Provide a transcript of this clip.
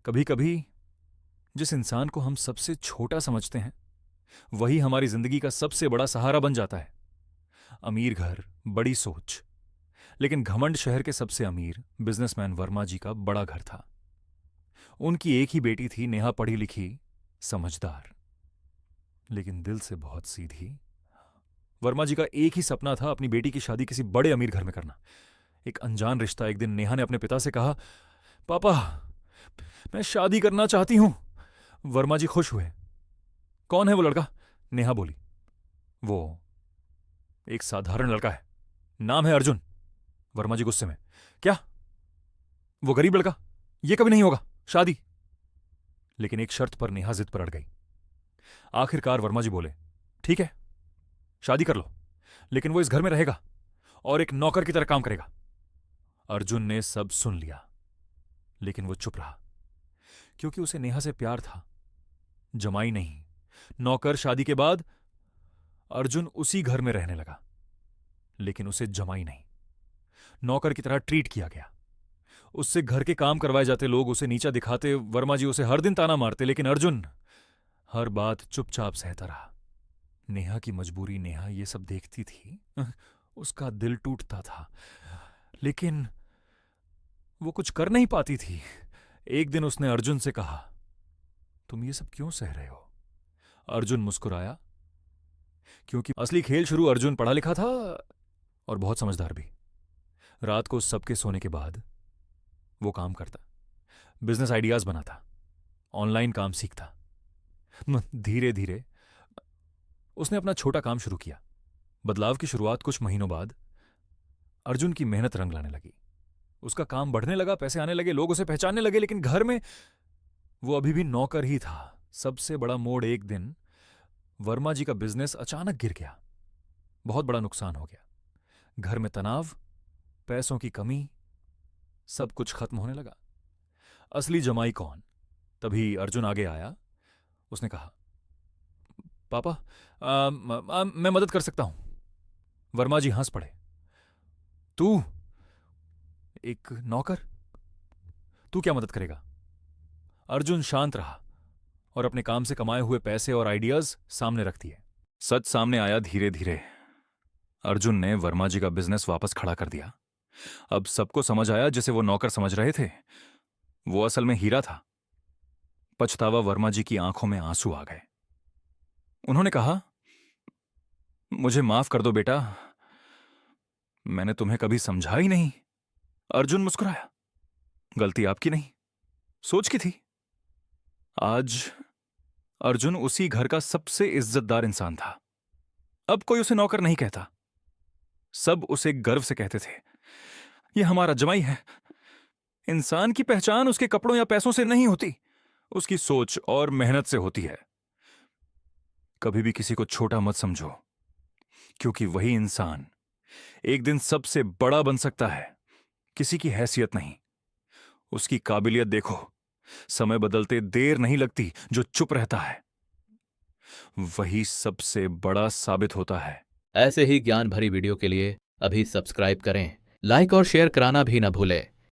कभी कभी जिस इंसान को हम सबसे छोटा समझते हैं वही हमारी जिंदगी का सबसे बड़ा सहारा बन जाता है। अमीर घर, बड़ी सोच, लेकिन घमंड शहर के सबसे अमीर बिजनेसमैन वर्मा जी का बड़ा घर था। उनकी एक ही बेटी थी, नेहा, पढ़ी लिखी, समझदार, लेकिन दिल से बहुत सीधी। वर्मा जी का एक ही सपना था, अपनी बेटी की शादी किसी बड़े अमीर घर में करना। एक अनजान रिश्ता। एक दिन नेहा ने अपने पिता से कहा, पापा, मैं शादी करना चाहती हूं। वर्मा जी खुश हुए। कौन है वो लड़का? नेहा बोली। वो एक साधारण लड़का है, नाम है अर्जुन। वर्मा जी गुस्से में, क्या? वो गरीब लड़का? ये कभी नहीं होगा शादी। लेकिन एक शर्त पर नेहा जिद पर अड़ गई। आखिरकार वर्मा जी बोले, ठीक है, शादी कर लो, लेकिन वो इस घर में रहेगा और एक नौकर की तरह काम करेगा। अर्जुन ने सब सुन लिया, लेकिन वो चुप रहा, क्योंकि उसे नेहा से प्यार था, जमाई नहीं, नौकर। शादी के बाद अर्जुन उसी घर में रहने लगा, लेकिन उसे जमाई नहीं, नौकर की तरह ट्रीट किया गया। उससे घर के काम करवाए जाते, लोग उसे नीचा दिखाते, वर्मा जी उसे हर दिन ताना मारते, लेकिन अर्जुन हर बात चुपचाप सहता रहा। नेहा की मजबूरी, नेहा ये सब देखती थी, उसका दिल टूटता था, लेकिन वो कुछ कर नहीं पाती थी। एक दिन उसने अर्जुन से कहा, तुम ये सब क्यों सह रहे हो? अर्जुन मुस्कुराया, क्योंकि असली खेल शुरू अर्जुन पढ़ा लिखा था और बहुत समझदार भी। रात को सबके सोने के बाद वो काम करता, बिजनेस आइडियाज बनाता, ऑनलाइन काम सीखता। धीरे धीरे उसने अपना छोटा काम शुरू किया। बदलाव की शुरुआत कुछ महीनों बाद अर्जुन की मेहनत रंग लाने लगी। उसका काम बढ़ने लगा, पैसे आने लगे, लोग उसे पहचानने लगे, लेकिन घर में वो अभी भी नौकर ही था। सबसे बड़ा मोड़, एक दिन वर्मा जी का बिजनेस अचानक गिर गया। बहुत बड़ा नुकसान हो गया। घर में तनाव, पैसों की कमी, सब कुछ खत्म होने लगा। असली जमाई कौन? तभी अर्जुन आगे आया। उसने कहा, पापा, मैं मदद कर सकता हूं। वर्मा जी हंस पड़े। तू एक नौकर? तू क्या मदद करेगा? अर्जुन शांत रहा और अपने काम से कमाए हुए पैसे और आइडियाज सामने रख दिए। सच सामने आया धीरे धीरे। अर्जुन ने वर्मा जी का बिजनेस वापस खड़ा कर दिया। अब सबको समझ आया, जिसे वो नौकर समझ रहे थे वो असल में हीरा था। पछतावा वर्मा जी की आंखों में आंसू आ गए। उन्होंने कहा, मुझे माफ कर दो बेटा, मैंने तुम्हें कभी समझा ही नहीं। अर्जुन मुस्कुराया, गलती आपकी नहीं, सोच की थी। आज अर्जुन उसी घर का सबसे इज्जतदार इंसान था। अब कोई उसे नौकर नहीं कहता, सब उसे गर्व से कहते थे, यह हमारा जमाई है। इंसान की पहचान उसके कपड़ों या पैसों से नहीं होती, उसकी सोच और मेहनत से होती है। कभी भी किसी को छोटा मत समझो, क्योंकि वही इंसान एक दिन सबसे बड़ा बन सकता है। किसी की हैसियत नहीं, उसकी काबिलियत देखो। समय बदलते देर नहीं लगती, जो चुप रहता है वही सबसे बड़ा साबित होता है। ऐसे ही ज्ञान भरी वीडियो के लिए अभी सब्सक्राइब करें, लाइक और शेयर कराना भी न भूलें।